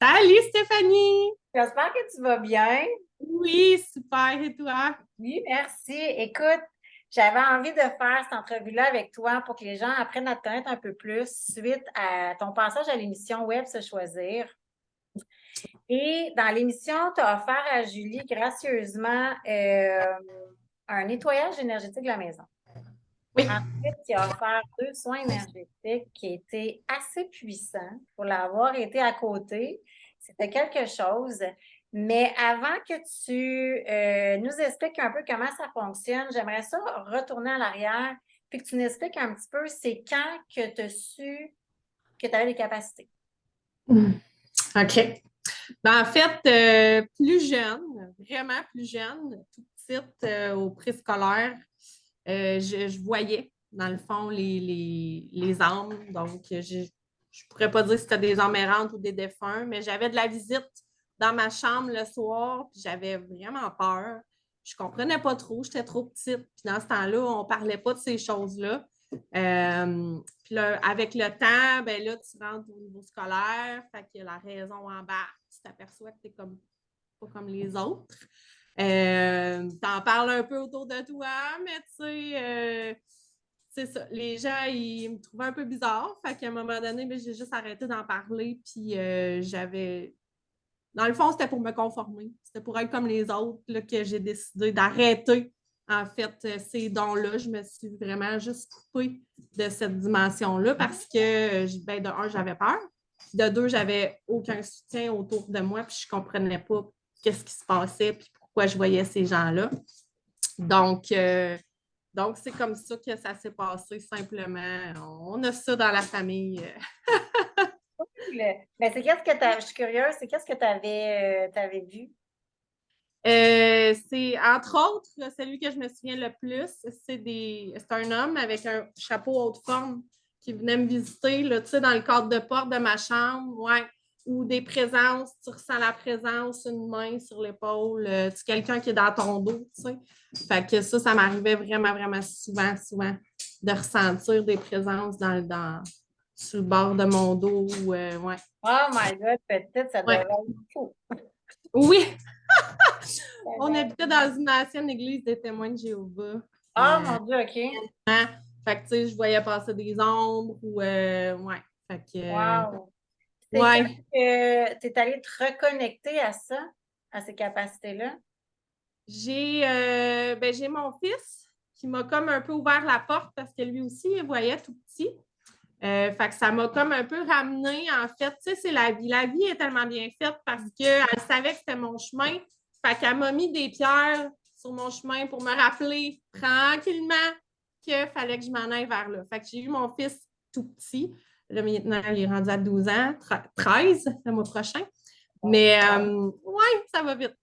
Salut Stéphanie! J'espère que tu vas bien. Oui, super, et toi? Oui, merci. Écoute, j'avais envie de faire cette entrevue-là avec toi pour que les gens apprennent à te connaître un peu plus suite à ton passage à l'émission Web Se Choisir. Et dans l'émission, tu as offert à Julie gracieusement un nettoyage énergétique de la maison. Oui. Ensuite, tu as offert deux soins énergétiques qui étaient assez puissants pour l'avoir été à côté. C'était quelque chose. Mais avant que tu nous expliques un peu comment ça fonctionne, j'aimerais ça retourner en arrière puis que tu nous expliques un petit peu c'est quand que tu as su que tu avais des capacités. Hmm. OK. En fait, plus jeune, vraiment plus jeune, toute petite, au préscolaire, je voyais, dans le fond, les âmes. Donc, je ne pourrais pas dire si c'était des âmes errantes ou des défunts, mais j'avais de la visite dans ma chambre le soir, puis j'avais vraiment peur. Je ne comprenais pas trop, j'étais trop petite. Puis dans ce temps-là, on ne parlait pas de ces choses-là. Puis là, avec le temps, ben là, tu rentres au niveau scolaire, fait que la raison embarque, tu t'aperçois que tu n'es pas comme les autres. T'en parles un peu autour de toi, mais tu sais, c'est ça. Les gens, ils me trouvaient un peu bizarre. Fait qu'à un moment donné, ben, j'ai juste arrêté d'en parler. Puis j'avais. Dans le fond, c'était pour me conformer. C'était pour être comme les autres là, que j'ai décidé d'arrêter, en fait, ces dons-là. Je me suis vraiment juste coupée de cette dimension-là parce que, ben, de un, j'avais peur. De deux, j'avais aucun soutien autour de moi. Puis je ne comprenais pas qu'est-ce qui se passait puis pourquoi je voyais ces gens-là. Donc, donc, c'est comme ça que ça s'est passé simplement. On a ça dans la famille. Mais c'est qu'est-ce que tu je suis curieuse, c'est qu'est-ce que tu avais vu? C'est entre autres, celui que je me souviens le plus, c'est un homme avec un chapeau haute forme qui venait me visiter là, dans le cadre de porte de ma chambre, ouais, ou des présences, tu ressens la présence, une main sur l'épaule, tu quelqu'un qui est dans ton dos, tu sais. Fait que ça m'arrivait vraiment, vraiment souvent, souvent de ressentir des présences sur le bord de mon dos, ouais, Oh my God, petite, ça devait ouais. être fou. Oui, on habitait dans une ancienne église des témoins de Jéhovah. Oh mon Dieu, OK. Hein? Fait que, tu sais, je voyais passer des ombres ou, ouais. Fait que, Wow. C'est quand ouais. que tu es allé te reconnecter à ça, à ces capacités-là? J'ai mon fils qui m'a comme un peu ouvert la porte parce que lui aussi, il voyait tout petit. Fait que ça m'a comme un peu ramené, en fait, tu sais, c'est la vie. La vie est tellement bien faite parce qu'elle savait que c'était mon chemin. Fait qu'elle m'a mis des pierres sur mon chemin pour me rappeler tranquillement qu'il fallait que je m'en aille vers là. Fait que j'ai eu mon fils tout petit. Là, maintenant, il est rendu à 12 ans, 13 le mois prochain. Mais ouais, ça va vite.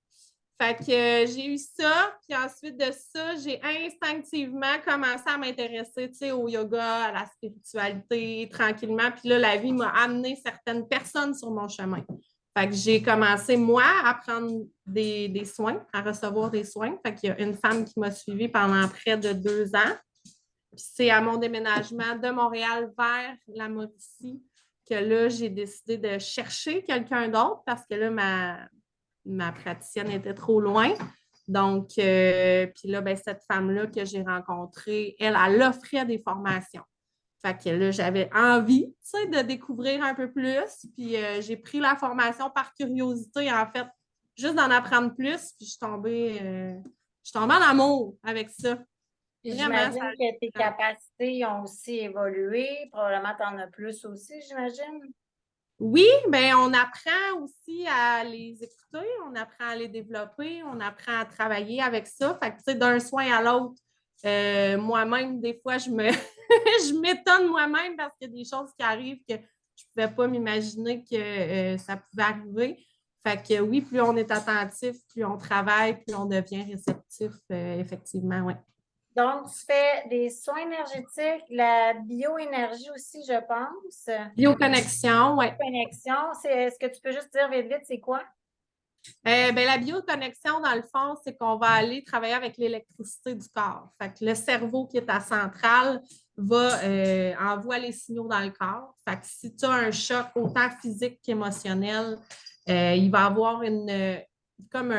Fait que j'ai eu ça, puis ensuite de ça, j'ai instinctivement commencé à m'intéresser, tu sais, au yoga, à la spiritualité, tranquillement. Puis là, la vie m'a amené certaines personnes sur mon chemin. Fait que j'ai commencé, moi, à prendre des soins, à recevoir des soins. Fait qu'il y a une femme qui m'a suivie pendant près de 2 ans. Puis c'est à mon déménagement de Montréal vers la Mauricie que là, j'ai décidé de chercher quelqu'un d'autre parce que là, ma praticienne était trop loin. Donc, puis là, ben, cette femme-là que j'ai rencontrée, elle offrait des formations. Fait que là, j'avais envie, tu sais, de découvrir un peu plus. Puis j'ai pris la formation par curiosité, en fait, juste d'en apprendre plus. Puis je suis tombée en amour avec ça. Puis Vraiment, ça j'imagine que tes a... capacités ont aussi évolué. Probablement, tu en as plus aussi, j'imagine. Oui, ben on apprend aussi à les écouter, on apprend à les développer, on apprend à travailler avec ça. Fait que, tu sais, d'un soin à l'autre, moi-même, des fois, je m'étonne moi-même parce qu'il y a des choses qui arrivent que je ne pouvais pas m'imaginer que ça pouvait arriver. Fait que oui, plus on est attentif, plus on travaille, plus on devient réceptif, effectivement, oui. Donc, tu fais des soins énergétiques, la bioénergie aussi, je pense. Bioconnexion, oui. Connexion, est-ce que tu peux juste dire vite, vite, c'est quoi? La bioconnexion, dans le fond, c'est qu'on va aller travailler avec l'électricité du corps. Fait que le cerveau qui est à centrale va envoie les signaux dans le corps. Fait que si tu as un choc autant physique qu'émotionnel, il va avoir comme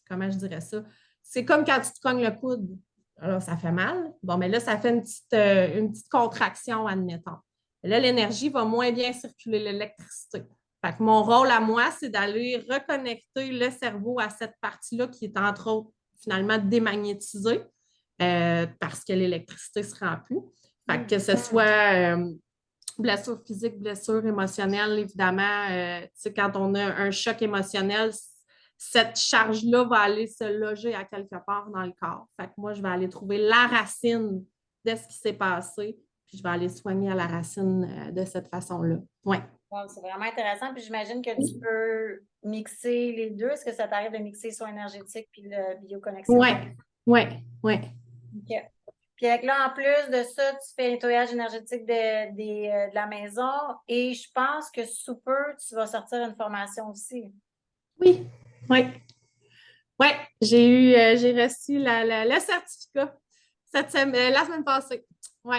comment je dirais ça? C'est comme quand tu te cognes le coude. Alors, ça fait mal. Bon, mais là, ça fait une petite contraction, admettons. Là, l'énergie va moins bien circuler, l'électricité. Fait que mon rôle à moi, c'est d'aller reconnecter le cerveau à cette partie-là qui est entre autres finalement démagnétisée parce que l'électricité ne se rend plus. Fait que ce soit blessure physique, blessure émotionnelle, évidemment, quand on a un choc émotionnel, cette charge-là va aller se loger à quelque part dans le corps. Fait que moi, je vais aller trouver la racine de ce qui s'est passé, puis je vais aller soigner à la racine de cette façon-là. Oui. Wow, c'est vraiment intéressant. Puis j'imagine que tu peux mixer les deux. Est-ce que ça t'arrive de mixer soins énergétiques puis le bioconnexion? Oui, oui, oui. OK. Puis avec là, en plus de ça, tu fais le nettoyage énergétique de la maison et je pense que sous peu, tu vas sortir une formation aussi. Oui, oui. Oui, j'ai reçu le certificat la semaine passée. Oui.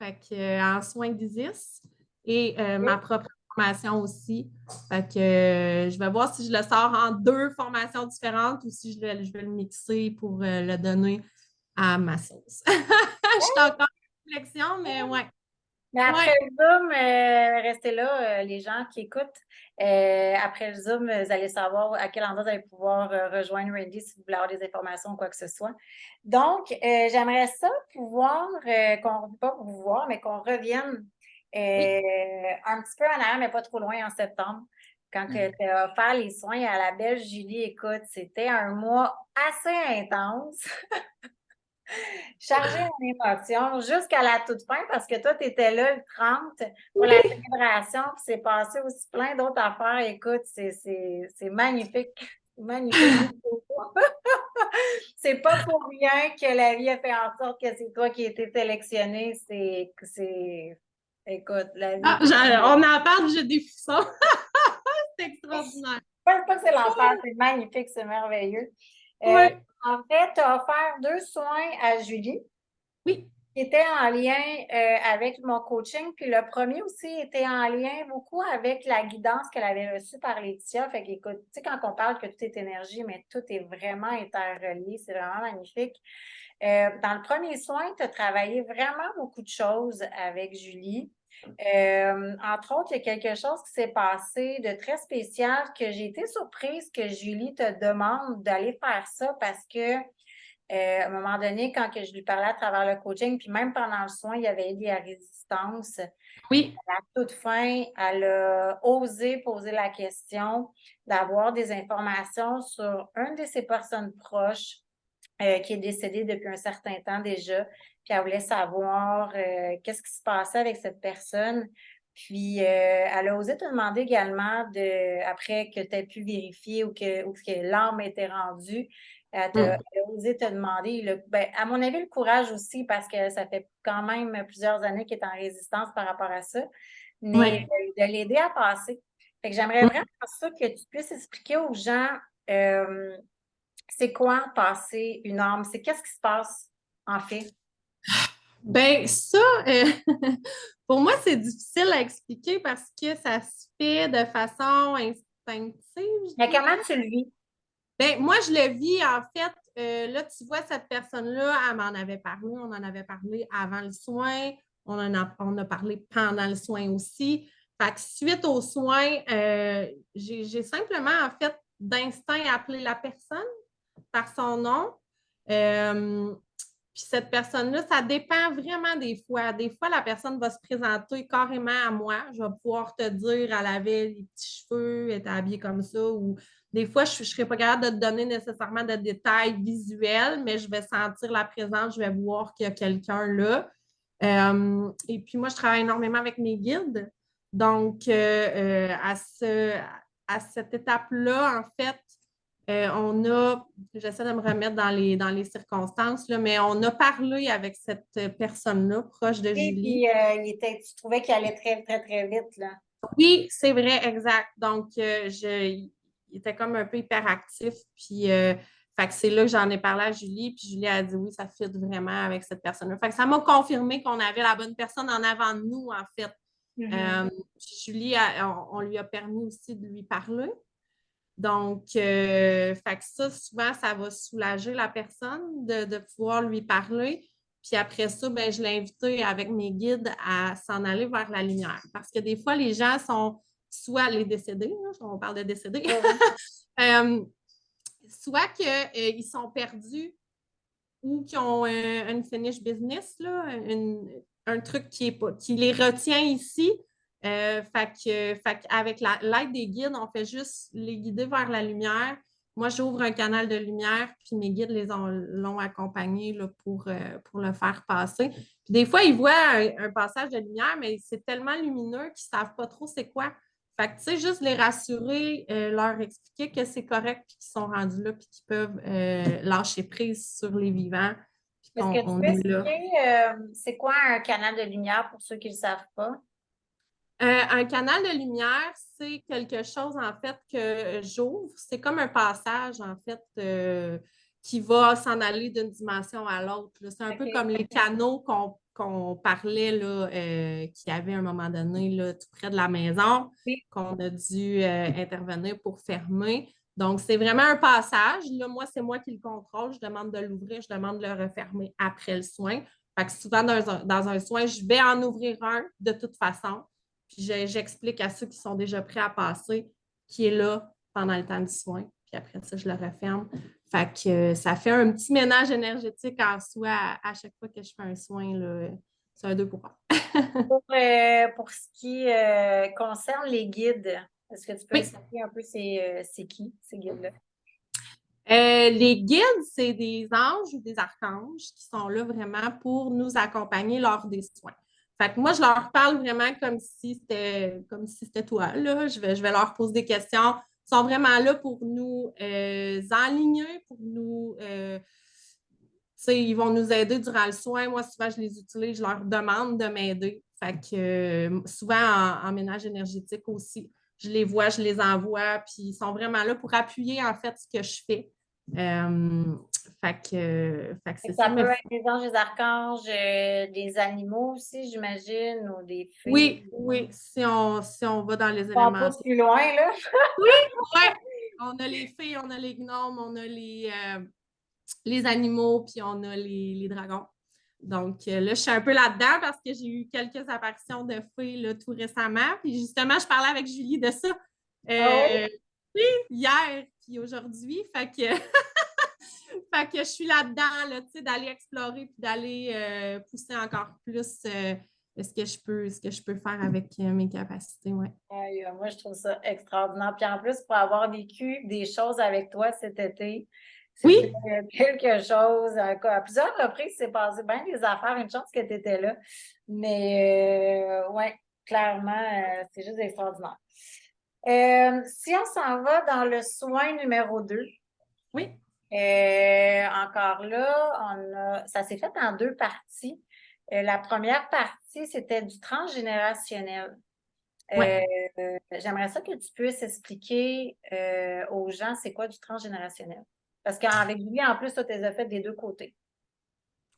Fait que, en soins d'Isis et ma propre formation aussi. Fait que je vais voir si je le sors en 2 formations différentes ou si je vais le mixer pour le donner à ma sauce. Je suis encore en réflexion, mais ouais. Mais après le Zoom, restez là, les gens qui écoutent. Après le Zoom, vous allez savoir à quel endroit vous allez pouvoir rejoindre Randy si vous voulez avoir des informations ou quoi que ce soit. Donc, j'aimerais ça pouvoir, pas vous voir, mais qu'on revienne un petit peu en arrière, mais pas trop loin en septembre. Quand tu as offert les soins à la belle Julie, écoute, c'était un mois assez intense. Chargé en émotions jusqu'à la toute fin parce que toi, tu étais là le 30 pour la célébration, puis c'est passé aussi plein d'autres affaires. Écoute, c'est magnifique. Magnifique. C'est pas pour rien que la vie a fait en sorte que c'est toi qui as été sélectionné. Écoute, la vie. On en parle, j'ai des frissons. C'est extraordinaire. Pas que c'est l'enfer, c'est magnifique, c'est merveilleux. En fait, tu as offert 2 soins à Julie. Oui. Qui était en lien avec mon coaching. Puis le premier aussi était en lien beaucoup avec la guidance qu'elle avait reçue par Laetitia. Fait qu'écoute, tu sais, quand on parle que tout est énergie, mais tout est vraiment interrelié, c'est vraiment magnifique. Dans le premier soin, tu as travaillé vraiment beaucoup de choses avec Julie. Entre autres, il y a quelque chose qui s'est passé de très spécial que j'ai été surprise que Julie te demande d'aller faire ça parce que à un moment donné, quand que je lui parlais à travers le coaching, puis même pendant le soin, il y avait eu de la résistance. Oui. À la toute fin, elle a osé poser la question d'avoir des informations sur une de ses personnes proches qui est décédée depuis un certain temps déjà. Puis elle voulait savoir qu'est-ce qui se passait avec cette personne. Puis elle a osé te demander également, après que tu aies pu vérifier ou que l'âme était rendue, elle a osé te demander, à mon avis, le courage aussi, parce que ça fait quand même plusieurs années qu'elle est en résistance par rapport à ça, mais de l'aider à passer. Fait que j'aimerais vraiment ça que tu puisses expliquer aux gens c'est quoi passer une âme? C'est qu'est-ce qui se passe en fait? Ben ça, pour moi, c'est difficile à expliquer parce que ça se fait de façon instinctive. Mais comment tu le vis? Ben, moi, je le vis en fait. Là, tu vois, cette personne-là, elle m'en avait parlé. On en avait parlé avant le soin. On a parlé pendant le soin aussi. Fait que suite aux soins, j'ai simplement, en fait, d'instinct appelé la personne par son nom. Puis cette personne-là, ça dépend vraiment des fois. Des fois, la personne va se présenter carrément à moi. Je vais pouvoir te dire, elle avait les petits cheveux, elle était habillée comme ça. Ou des fois, je ne serai pas capable de te donner nécessairement de détails visuels, mais je vais sentir la présence, je vais voir qu'il y a quelqu'un là. Et puis moi, je travaille énormément avec mes guides. Donc, à cette étape-là, en fait, j'essaie de me remettre dans les circonstances, là, mais on a parlé avec cette personne-là, proche de Julie. Puis, tu trouvais qu'il allait très, très, très vite, là. Oui, c'est vrai, exact. Donc, il était comme un peu hyperactif. Puis, fait que c'est là que j'en ai parlé à Julie. Puis Julie a dit oui, ça fit vraiment avec cette personne-là. Fait que ça m'a confirmé qu'on avait la bonne personne en avant de nous, en fait. Julie, on lui a permis aussi de lui parler. Donc, fait que ça, souvent, ça va soulager la personne de pouvoir lui parler. Puis après ça, ben, je l'ai invité avec mes guides à s'en aller vers la lumière. Parce que des fois, les gens sont soit les décédés, là, on parle de décédés, soit qu'ils sont perdus ou qu'ils ont une finish business, là, un truc qui les retient ici. Avec l'aide des guides, on fait juste les guider vers la lumière. Moi, j'ouvre un canal de lumière, puis mes guides l'ont accompagné là, pour le faire passer. Puis des fois, ils voient un passage de lumière, mais c'est tellement lumineux qu'ils ne savent pas trop c'est quoi. Fait que, tu sais, juste les rassurer, leur expliquer que c'est correct, puis qu'ils sont rendus là, puis qu'ils peuvent lâcher prise sur les vivants. Est-ce que tu peux Est là. expliquer c'est quoi un canal de lumière pour ceux qui ne le savent pas? Un canal de lumière, c'est quelque chose, en fait, que j'ouvre. C'est comme un passage, en fait, qui va s'en aller d'une dimension à l'autre. C'est un peu comme les canaux qu'on parlait, là, qu'il y avait à un moment donné, là, tout près de la maison, qu'on a dû intervenir pour fermer. Donc, c'est vraiment un passage. Là, moi, c'est moi qui le contrôle. Je demande de l'ouvrir, je demande de le refermer après le soin. Fait que souvent, dans un soin, je vais en ouvrir un de toute façon. Puis j'explique à ceux qui sont déjà prêts à passer qui est là pendant le temps du soin. Puis après ça, je le referme. Fait que ça fait un petit ménage énergétique en soi à chaque fois que je fais un soin. Là. C'est un 2 pour 1. Pour ce qui concerne les guides, est-ce que tu peux Oui. expliquer un peu c'est qui, ces guides-là? Les guides, c'est des anges ou des archanges qui sont là vraiment pour nous accompagner lors des soins. Fait que moi, je leur parle vraiment comme si c'était toi. Là. Je vais leur poser des questions. Ils sont vraiment là pour nous enligner, pour nous. Ils vont nous aider durant le soin. Moi, souvent, je les utilise, je leur demande de m'aider. Fait que souvent en ménage énergétique aussi, je les vois, je les envoie, puis ils sont vraiment là pour appuyer en fait ce que je fais. Fait que c'est ça. Ça peut être des anges, des archanges, des animaux aussi, j'imagine, ou des fées. Oui, si on va dans les Pas éléments. plus loin, là. Oui, ouais. On a les fées, on a les gnomes, on a les animaux, puis on a les dragons. Donc là, je suis un peu là-dedans parce que j'ai eu quelques apparitions de fées là, tout récemment. Puis justement, je parlais avec Julie de ça oui, hier puis aujourd'hui. Fait que, fait que je suis là-dedans, là, d'aller explorer puis d'aller pousser encore plus ce que je peux faire avec mes capacités. Ouais. Moi, je trouve ça extraordinaire. Puis en plus, pour avoir vécu des choses avec toi cet été, c'était quelque chose. À plusieurs reprises, c'est passé bien des affaires. Une chance que tu étais là. Mais oui, clairement, c'est juste extraordinaire. Si on s'en va dans le soin numéro 2, oui. encore là, ça s'est fait en 2 parties. La première partie, c'était du transgénérationnel. Ouais. J'aimerais ça que tu puisses expliquer aux gens c'est quoi du transgénérationnel. Parce qu'avec Julie, en plus, tu as fait des 2 côtés.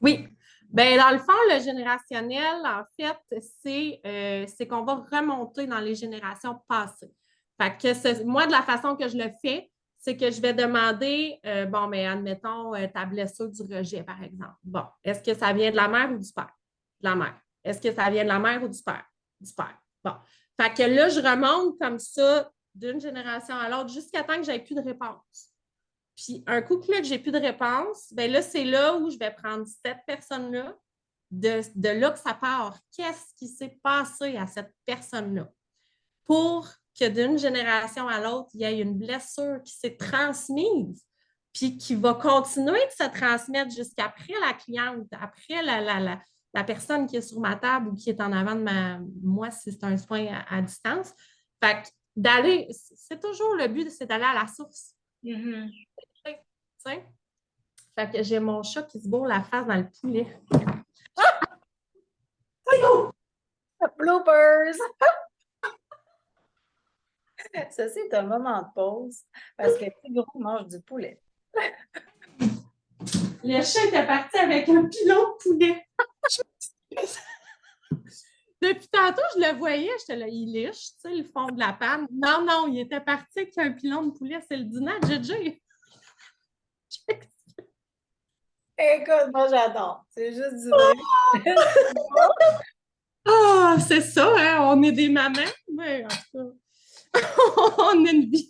Oui. Bien, dans le fond, le générationnel, en fait, c'est qu'on va remonter dans les générations passées. Fait que moi, de la façon que je le fais, c'est que je vais demander, bon, mais admettons, ta blessure du rejet, par exemple. Bon, est-ce que ça vient de la mère ou du père? De la mère. Est-ce que ça vient de la mère ou du père? Du père. Bon. Fait que là, je remonte comme ça d'une génération à l'autre jusqu'à temps que j'aie plus de réponse. Puis un coup que j'ai plus de réponse, bien là, c'est là où je vais prendre cette personne-là, de là que ça part. Qu'est-ce qui s'est passé à cette personne-là? Pour que d'une génération à l'autre, il y ait une blessure qui s'est transmise, puis qui va continuer de se transmettre jusqu'après la cliente, après la personne qui est sur ma table ou qui est en avant de moi si c'est un soin à distance. Fait que c'est toujours le but, c'est d'aller à la source. Mm-hmm. Fait que j'ai mon chat qui se bourre la face dans le poulet. Bloopers! Ça, c'est un moment de pause parce que le gros mange du poulet. Le chat était parti avec un pilon de poulet. Depuis tantôt, je le voyais, j'étais là, il liche, tu sais, le fond de la panne. Non, non, il était parti avec un pilon de poulet. C'est le dîner de JJ. Écoute, moi, j'adore. C'est juste du vrai. Ah, c'est ça, hein? On est des mamans, mais en tout cas, on a une vie.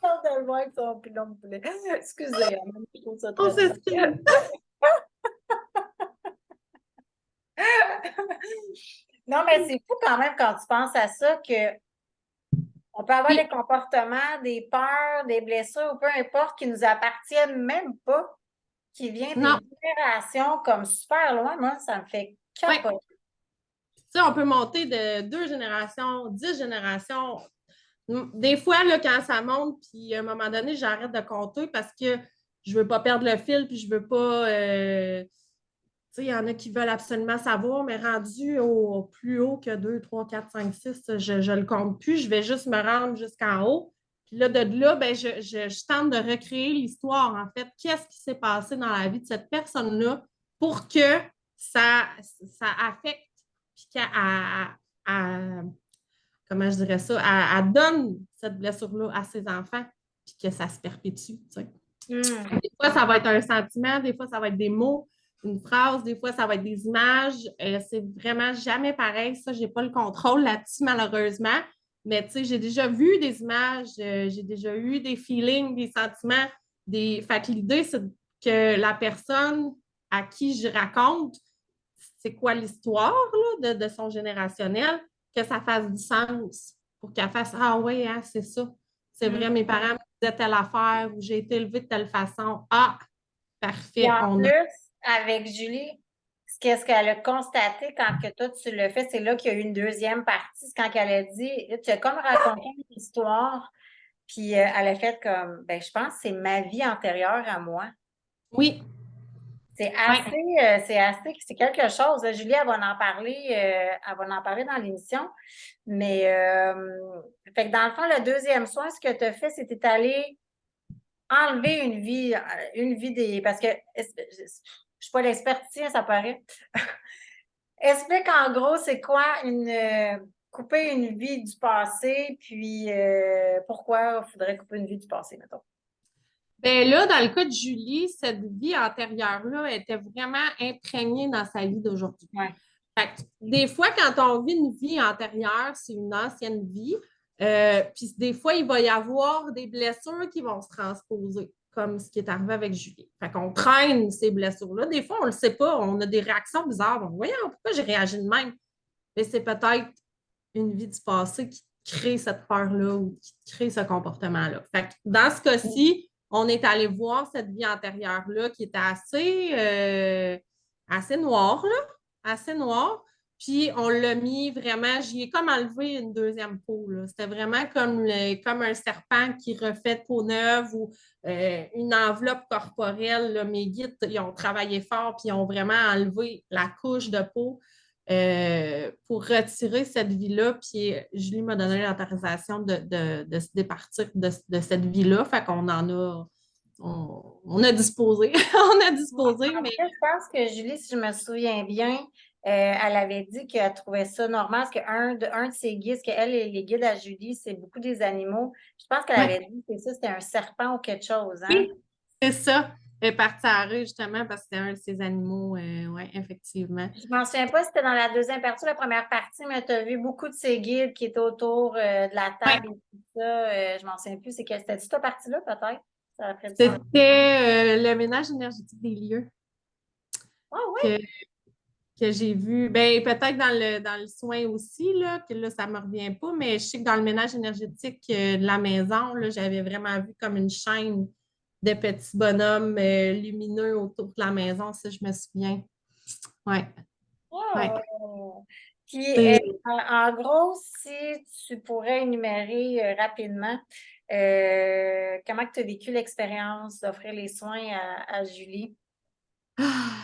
De le voir avec son pilon de poulet. Excusez, hein, je trouve ça On très drôle. s'estime. Non, mais c'est fou quand même quand tu penses à ça que on peut avoir des Oui, comportements, des peurs, des blessures, ou peu importe, qui nous appartiennent même pas, qui viennent des non, générations comme super loin. Moi, ça me fait oui. capoter. Tu sais, on peut monter de 2 générations, 10 générations. Des fois, là, quand ça monte, puis à un moment donné, j'arrête de compter parce que je veux pas perdre le fil, puis je veux pas. Tu sais, il y en a qui veulent absolument savoir, mais rendu au plus haut que 2, 3, 4, 5, 6, je ne le compte plus. Je vais juste me rendre jusqu'en haut. Puis là, de là, ben, je tente de recréer l'histoire, en fait. Qu'est-ce qui s'est passé dans la vie de cette personne-là pour que ça affecte, puis comment je dirais ça, elle donne cette blessure-là à ses enfants, puis que ça se perpétue. Tu sais. Hmm. Des fois, ça va être un sentiment, des fois, ça va être des mots, une phrase, des fois, ça va être des images. C'est vraiment jamais pareil. Ça, je n'ai pas le contrôle là-dessus, malheureusement. Mais tu sais, j'ai déjà vu des images, j'ai déjà eu des feelings, des sentiments. Fait que l'idée, c'est que la personne à qui je raconte, c'est quoi l'histoire là, de son générationnel, que ça fasse du sens pour qu'elle fasse ah oui, hein, c'est ça. C'est Hmm. vrai, mes parents me disaient telle affaire ou j'ai été élevée de telle façon. Ah, Et parfait, en on a. plus, avec Julie, qu'est-ce qu'elle a constaté quand que toi tu le fais, c'est là qu'il y a eu une deuxième partie, c'est quand elle a dit, tu as comme raconté une histoire, puis elle a fait comme, ben je pense que c'est ma vie antérieure à moi. Oui, oui, C'est quelque chose. Là. Julie, elle va en parler dans l'émission. Mais, fait que dans le fond, le deuxième soin, ce que tu as fait, c'était aller enlever une vie des, parce que je suis pas l'expertise, ça paraît. Explique en gros, c'est quoi couper une vie du passé, puis pourquoi il faudrait couper une vie du passé, mettons. ben là, dans le cas de Julie, cette vie antérieure-là était vraiment imprégnée dans sa vie d'aujourd'hui. Ouais. Fait que des fois, quand on vit une vie antérieure, c'est une ancienne vie. Puis des fois, il va y avoir des blessures qui vont se transposer, comme ce qui est arrivé avec Julie. Fait qu'on traîne ces blessures-là. Des fois, on ne le sait pas. On a des réactions bizarres. On dit, voyons, pourquoi j'ai réagi de même? Mais c'est peut-être une vie du passé qui crée cette peur-là ou qui crée ce comportement-là. Fait que dans ce cas-ci, on est allé voir cette vie antérieure-là qui était assez noire, là, assez noire. Puis on l'a mis vraiment, j'y ai comme enlevé une deuxième peau. C'était vraiment comme un serpent qui refait peau neuve ou une enveloppe corporelle. Là. Mes guides, ils ont travaillé fort puis ils ont vraiment enlevé la couche de peau pour retirer cette vie-là. Puis Julie m'a donné l'autorisation de se départir de cette vie-là. Fait qu'on en a, on a disposé. On a disposé, En mais fait, je pense que Julie, si je me souviens bien, elle avait dit qu'elle trouvait ça normal parce un de ses guides, parce qu'elle, les guides à Julie, c'est beaucoup des animaux. Je pense qu'elle ouais, avait dit que ça, c'était un serpent ou quelque chose, hein? oui, c'est ça. Elle est partie à la rue justement parce que c'était un de ces animaux. Oui, effectivement. Je m'en souviens pas si c'était dans la deuxième partie ou la première partie, mais tu as vu beaucoup de ces guides qui étaient autour de la Ouais, table et tout ça. Je m'en souviens plus. C'est que c'était cette partie-là, peut-être? Ça ferait du sens. c'était le ménage énergétique des lieux Ah oui! que, que j'ai vu. Ben, peut-être dans le soin aussi, là, que là, ça ne me revient pas, mais je sais que dans le ménage énergétique de la maison, là, j'avais vraiment vu comme une chaîne de petits bonhommes lumineux autour de la maison, ça, je me souviens. Oui, oui. Oh! Puis, C'est en gros, si tu pourrais énumérer rapidement comment tu as vécu l'expérience d'offrir les soins à Julie?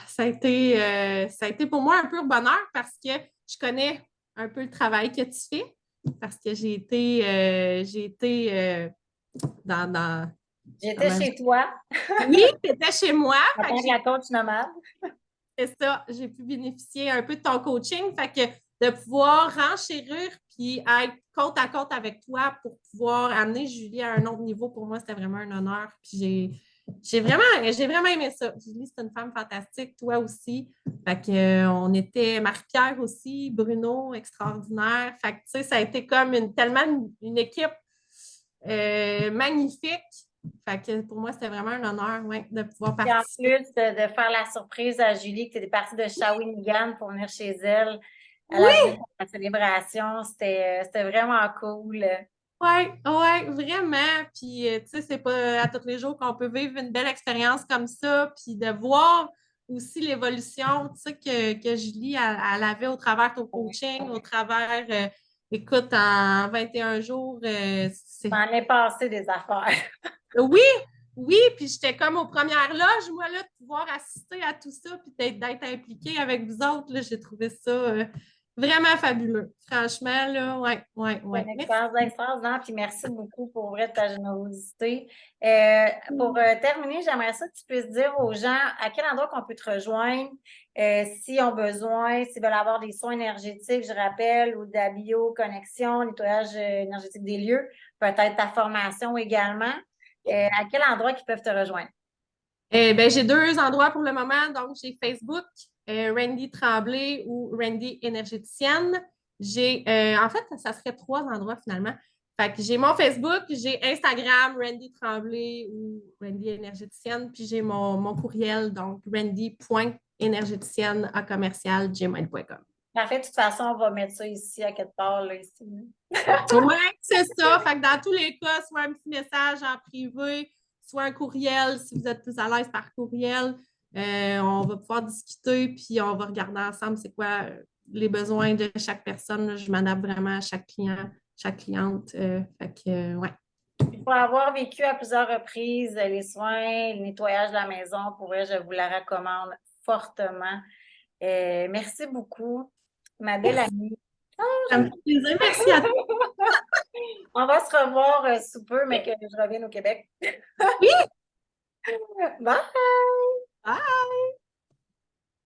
ça a été pour moi un pur bonheur parce que je connais un peu le travail que tu fais. parce que j'ai été dans J'étais comment chez toi oui, tu étais chez moi. en Fait que tant que la coach nomade. c'est ça, j'ai pu bénéficier un peu de ton coaching. Fait que de pouvoir renchérir puis être côte à côte avec toi pour pouvoir amener Julie à un autre niveau, pour moi, c'était vraiment un honneur. Puis j'ai vraiment aimé ça. Julie, c'est une femme fantastique, toi aussi. Fait que, on était Marie-Pierre aussi, Bruno, extraordinaire. Fait que, tu sais, ça a été comme tellement une équipe magnifique. Fait que pour moi, c'était vraiment un honneur, ouais, de pouvoir Et en participer. plus de faire la surprise à Julie, que tu es partie de Shawinigan pour venir chez elle à la Oui! journée de la célébration, c'était vraiment cool. Oui, ouais, vraiment. Puis, tu sais, c'est pas à tous les jours qu'on peut vivre une belle expérience comme ça, puis de voir aussi l'évolution, tu sais, que Julie, elle avait au travers de ton coaching, au travers, écoute, en 21 jours, c'est... M'en est passé des affaires. Oui, oui, puis j'étais comme aux premières loges, moi, là, de pouvoir assister à tout ça, puis d'être impliquée avec vous autres, là, j'ai trouvé ça vraiment fabuleux. Franchement, là, ouais, ouais, C'est ouais. une Merci. expérience extraordinaire, puis merci beaucoup pour vrai de ta générosité. Pour terminer, j'aimerais ça que tu puisses dire aux gens à quel endroit qu'on peut te rejoindre, s'ils ont besoin, s'ils veulent avoir des soins énergétiques, je rappelle, ou de la bioconnexion, nettoyage énergétique des lieux, peut-être ta formation également. À quel endroit qu'ils peuvent te rejoindre? Ben, j'ai deux endroits pour le moment. Donc, j'ai Facebook, Randy Tremblay ou Randy Énergéticienne. En fait, ça serait trois endroits finalement. Fait que j'ai mon Facebook, j'ai Instagram, Randy Tremblay ou Randy Énergéticienne, puis j'ai mon courriel, donc randy.énergéticienne@commercial.gmail.com. Parfait, de toute façon, on va mettre ça ici à quelque part, là, ici. Oui, c'est ça. Fait que dans tous les cas, soit un petit message en privé, soit un courriel, si vous êtes plus à l'aise par courriel. On va pouvoir discuter, puis on va regarder ensemble c'est quoi les besoins de chaque personne. Là. Je m'adapte vraiment à chaque client, chaque cliente. Fait que, ouais. Pour avoir vécu à plusieurs reprises les soins, le nettoyage de la maison, pour vrai, je vous la recommande fortement. Merci beaucoup, ma belle Merci. amie. Ça me fait plaisir. Merci à toi. On va se revoir sous peu, mais que je revienne au Québec. Oui. Bye! Bye.